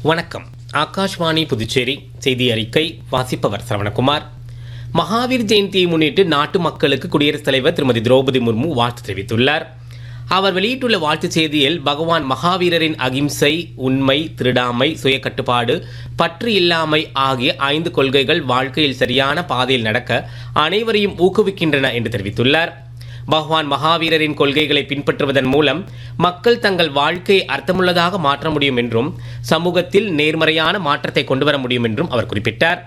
வணக்கம். ஆகாஷ்வாணி புதுச்சேரி செய்தி அறிக்கை வாசிப்பவர் சரவணகுமார். மகாவீர் ஜெயந்தியை முன்னிட்டு நாட்டு மக்களுக்கு குடியரசுத் தலைவர் திருமதி திரௌபதி முர்மு வாழ்த்து தெரிவித்துள்ளார். அவர் வெளியிட்டுள்ள வாழ்த்துச் செய்தியில் பகவான் மகாவீரரின் அகிம்சை, உண்மை, திருடாமை, சுயக்கட்டுப்பாடு, பற்று இல்லாமை ஆகிய 5 கொள்கைகள் வாழ்க்கையில் சரியான பாதையில் நடக்க அனைவரையும் ஊக்குவிக்கின்றன என்று தெரிவித்துள்ளார். பகவான் மகாவீரரின் கொள்கைகளை பின்பற்றுவதன் மூலம் மக்கள் தங்கள் வாழ்க்கையை அர்த்தமுள்ளதாக மாற்ற முடியும் என்றும் சமூகத்தில் நேர்மறையான மாற்றத்தை கொண்டுவர முடியும் என்றும் அவர் குறிப்பிட்டார்.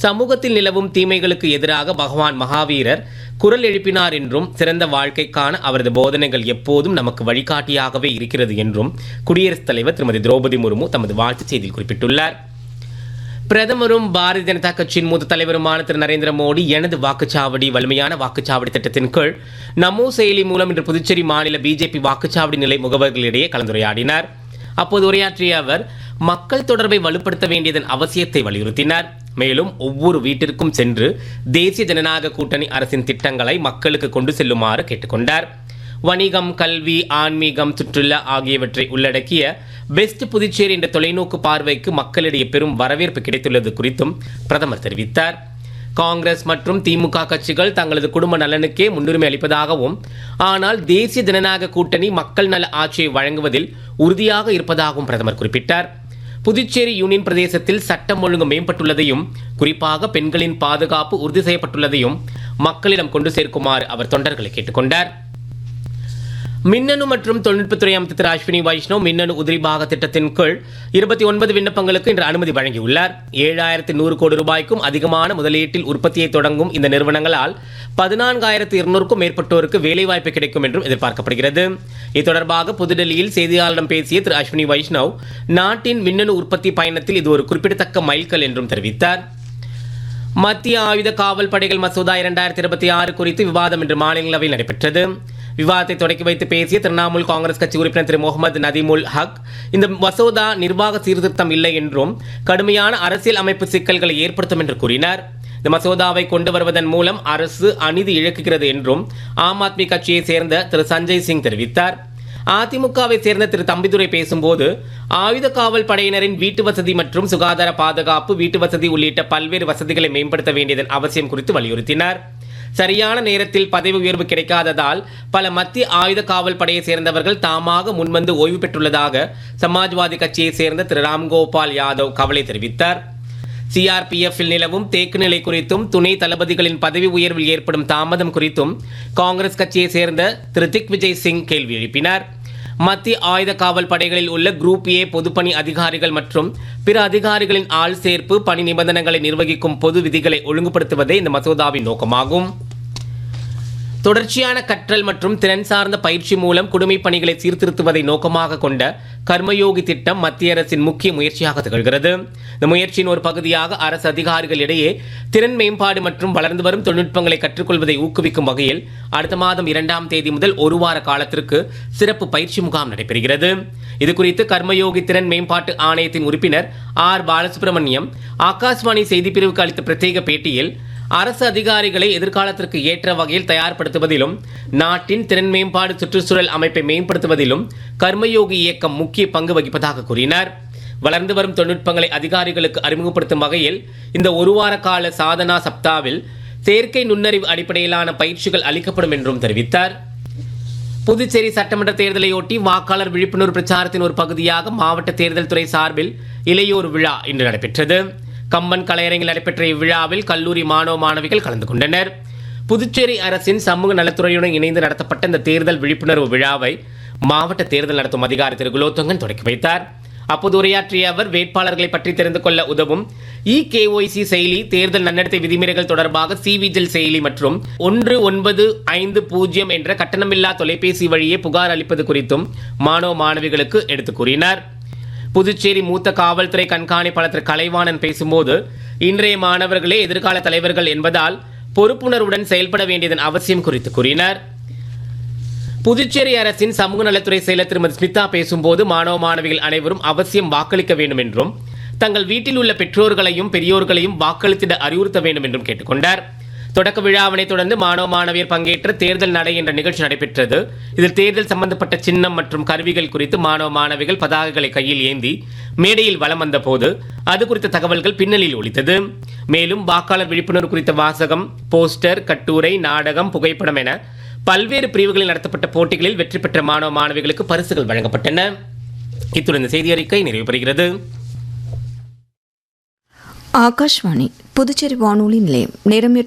சமூகத்தில் நிலவும் தீமைகளுக்கு எதிராக பகவான் மகாவீரர் குரல் எழுப்பினார் என்றும் சிறந்த வாழ்க்கைக்கான அவரது போதனைகள் எப்போதும் நமக்கு வழிகாட்டியாகவே இருக்கிறது என்றும் குடியரசுத் தலைவர் திருமதி திரௌபதி முர்மு தமது வாழ்த்துச் செய்தியில் குறிப்பிட்டுள்ளார். பிரதமரும் பாரதிய ஜனதா கட்சியின் மூத்த தலைவருமான திரு நரேந்திர மோடி எனது வாக்குச்சாவடி வலிமையான வாக்குச்சாவடி திட்டத்தின் கீழ் நமோ செயலி மூலம் இன்று புதுச்சேரி மாநில பிஜேபி வாக்குச்சாவடி நிலை முகவர்களிடையே கலந்துரையாடினார். அப்போது உரையாற்றிய அவர் மக்கள் தொடர்பை வலுப்படுத்த வேண்டியதன் அவசியத்தை வலியுறுத்தினார். மேலும் ஒவ்வொரு வீட்டிற்கும் சென்று தேசிய ஜனநாயக கூட்டணி அரசின் திட்டங்களை மக்களுக்கு கொண்டு செல்லுமாறு கேட்டுக்கொண்டார். வணிகம், கல்வி, ஆன்மீகம், சுற்றுலா ஆகியவற்றை உள்ளடக்கிய பெஸ்ட் புதுச்சேரி என்ற தொலைநோக்கு பார்வைக்கு மக்களிடையே பெரும் வரவேற்பு கிடைத்துள்ளது குறித்தும் பிரதமர் தெரிவித்தார். காங்கிரஸ் மற்றும் திமுக கட்சிகள் தங்களது குடும்ப நலனுக்கே முன்னுரிமை அளிப்பதாகவும், ஆனால் தேசிய ஜனநாயக கூட்டணி மக்கள் நல ஆட்சியை வழங்குவதில் உறுதியாக இருப்பதாகவும் பிரதமர் குறிப்பிட்டார். புதுச்சேரி யூனியன் பிரதேசத்தில் சட்டம் ஒழுங்கு மேம்பட்டுள்ளதையும், குறிப்பாக பெண்களின் பாதுகாப்பு உறுதி செய்யப்பட்டுள்ளதையும் மக்களிடம் கொண்டு சேர்க்குமாறு அவர் தொண்டர்களை கேட்டுக்கொண்டார். மின்னணு மற்றும் தொழில்நுட்பத்துறை அமைச்சர் திரு அஸ்வினி வைஷ்ணவ் மின்னணு உதிரிபாக திட்டத்தின் கீழ் 29 விண்ணப்பங்களுக்கு இன்று அனுமதி வழங்கியுள்ளார். 7100 கோடி ரூபாய்க்கும் அதிகமான முதலீட்டில் உற்பத்தியை தொடங்கும் இந்த நிறுவனங்களால் 14200க்கும் மேற்பட்டோருக்கு வேலைவாய்ப்பு கிடைக்கும் என்றும் எதிர்பார்க்கப்படுகிறது. இது தொடர்பாக புதுடெல்லியில் செய்தியாளர்களிடம் பேசிய திரு அஸ்வினி வைஷ்ணவ் நாட்டின் மின்னணு உற்பத்தி பயணத்தில் இது ஒரு குறிப்பிடத்தக்க மைல்கல் என்றும் தெரிவித்தார். மத்திய ஆயுத காவல் படைகள் மசோதா 2026 குறித்து விவாதம் இன்று மாநிலங்களவையில் நடைபெற்றது. விவாதத்தை தொடக்கி வைத்து பேசிய திரிணாமுல் காங்கிரஸ் கட்சி உறுப்பினர் திரு முகமது நதீமுல் ஹக், இந்த மசோதா நிர்வாக சீர்திருத்தம் இல்லை என்றும் கடுமையான அரசியல் அமைப்பு சிக்கல்களை ஏற்படுத்தும் என்று கூறினார். இந்த மசோதாவை கொண்டு வருவதன் மூலம் அரசு அநீதி இழக்குகிறது என்றும் ஆம் ஆத்மி கட்சியை சேர்ந்த திரு சஞ்சய் சிங் தெரிவித்தார். அதிமுகவை சேர்ந்த திரு தம்பிதுரை பேசும்போது ஆயுத காவல் படையினரின் வீட்டு வசதி மற்றும் சுகாதார பாதுகாப்பு, வீட்டு வசதி உள்ளிட்ட பல்வேறு வசதிகளை மேம்படுத்த வேண்டியதன் அவசியம் குறித்து வலியுறுத்தினார். சரியான நேரத்தில் பதவி உயர்வு கிடைக்காததால் பல மத்திய ஆயுத காவல் படையை சேர்ந்தவர்கள் தாமாக முன்வந்து ஓய்வு பெற்றுள்ளதாக சமாஜ்வாதி கட்சியை சேர்ந்த திரு ராம்கோபால் யாதவ் கவலை தெரிவித்தார். சிஆர்பிஎஃப்பில் நிலவும் தேக்கு நிலை குறித்தும் துணை தளபதிகளின் பதவி உயர்வில் ஏற்படும் தாமதம் குறித்தும் காங்கிரஸ் கட்சியை சேர்ந்த திரு திக் விஜய் சிங் கேள்வி எழுப்பினார். மத்திய ஆயுத காவல் படைகளில் உள்ள குரூப் ஏ பொதுப்பணி அதிகாரிகள் மற்றும் பிற அதிகாரிகளின் ஆள் சேர்ப்பு, பணி நிபந்தனைகளை நிர்வகிக்கும் பொது விதிகளை ஒழுங்குபடுத்துவதே இந்த மசோதாவின் நோக்கமாகும். தொடர்ச்சியான கற்றல் மற்றும் திறன் சார்ந்த பயிற்சி மூலம் குடிமைப் பணிகளை சீர்திருத்துவதை நோக்கமாக கொண்ட கர்மயோகி திட்டம் மத்திய அரசின் முக்கிய முயற்சியாக திகழ்கிறது. இந்த முயற்சியின் ஒரு பகுதியாக அரசு அதிகாரிகளிடையே திறன் மேம்பாடு மற்றும் வளர்ந்து வரும் தொழில்நுட்பங்களை கற்றுக்கொள்வதை ஊக்குவிக்கும் வகையில் அடுத்த மாதம் 2ஆம் தேதி முதல் ஒரு வார காலத்திற்கு சிறப்பு பயிற்சி முகாம் நடைபெறுகிறது. இதுகுறித்து கர்மயோகி திறன் மேம்பாட்டு ஆணையத்தின் உறுப்பினர் ஆர் பாலசுப்ரமணியம் ஆகாஷ்வாணி செய்திப்பிரிவுக்கு அளித்த பிரத்யேக பேட்டியில் அரசு அதிகாரிகளை எதிர்காலத்திற்கு ஏற்ற வகையில் தயார்படுத்துவதிலும் நாட்டின் திறன் மேம்பாடு சுற்றுச்சூழல் அமைப்பை மேம்படுத்துவதிலும் கர்மயோகி இயக்கம் முக்கிய பங்கு வகிப்பதாக கூறினார். வளர்ந்து வரும் தொழில்நுட்பங்களை அதிகாரிகளுக்கு அறிமுகப்படுத்தும் வகையில் இந்த ஒரு வார கால சாதனா சப்தாவில் செயற்கை நுண்ணறிவு அடிப்படையிலான பயிற்சிகள் அளிக்கப்படும் என்றும் தெரிவித்தார். புதுச்சேரி சட்டமன்ற தேர்தலையொட்டி வாக்காளர் விழிப்புணர்வு பிரச்சாரத்தின் ஒரு பகுதியாக மாவட்ட தேர்தல் துறை சார்பில் இளையோர் விழா இன்று நடைபெற்றது. கம்பன் கலையரங்கில் நடைபெற்ற இவ்விழாவில் கல்லூரி மாணவ மாணவிகள் கலந்து கொண்டனர். புதுச்சேரி அரசின் சமூக நலத்துறையுடன் இணைந்து நடத்தப்பட்ட இந்த தேர்தல் விழிப்புணர்வு விழாவை மாவட்ட தேர்தல் நடத்தும் அதிகாரி திரு குலோத்துங்கன் தொடக்கி வைத்தார். அப்போது உரையாற்றிய அவர் வேட்பாளர்களை பற்றி தெரிந்து கொள்ள உதவும் KYC செயலி, தேர்தல் நன்னடத்தை விதிமுறைகள் தொடர்பாக CVGIL செயலி மற்றும் 1950 என்ற கட்டணமில்லா தொலைபேசி வழியே புகார் அளிப்பது குறித்தும் மாணவ மாணவிகளுக்கு எடுத்துக் கூறினார். புதுச்சேரி மூத்த காவல்துறை கண்காணிப்பாளர் திரு கலைவாணன் பேசும்போது இன்றைய மாணவர்களே எதிர்கால தலைவர்கள் என்பதால் பொறுப்புணர்வுடன் செயல்பட வேண்டியதன் அவசியம் குறித்து கூறினார். புதுச்சேரி அரசின் சமூக நலத்துறை செயலர் திருமதி ஸ்மிதா பேசும்போது மாணவ மாணவிகள் அனைவரும் அவசியம் வாக்களிக்க வேண்டும் என்றும் தங்கள் வீட்டில் உள்ள பெற்றோர்களையும் பெரியோர்களையும் வாக்களித்திட அறிவுறுத்த வேண்டும் என்றும் கேட்டுக்கொண்டார். தொடக்க விழாவினை தொடர்ந்து மாணவ மாணவியர் பங்கேற்ற தேர்தல் நடை என்ற நிகழ்ச்சி நடைபெற்றது. இதில் தேர்தல் சம்பந்தப்பட்ட சின்னம் மற்றும் கருவிகள் குறித்து மாணவ மாணவிகள் பதாகைகளை கையில் ஏந்தி மேடையில் வலம் வந்த போது அது குறித்த தகவல்கள் பின்னலில் ஒலித்தது. மேலும் வாக்காளர் விழிப்புணர்வு குறித்த வாசகம், போஸ்டர், கட்டுரை, நாடகம், புகைப்படம் என பல்வேறு பிரிவுகளில் நடத்தப்பட்ட போட்டிகளில் வெற்றி பெற்ற மாணவ மாணவிகளுக்கு பரிசுகள் வழங்கப்பட்டன. இத்துடன் செய்தி அறிக்கை நிறைவு பெறுகிறது. ஆகாஷ்வாணி புதுச்சேரி வானொலி நிலையம் நேரம்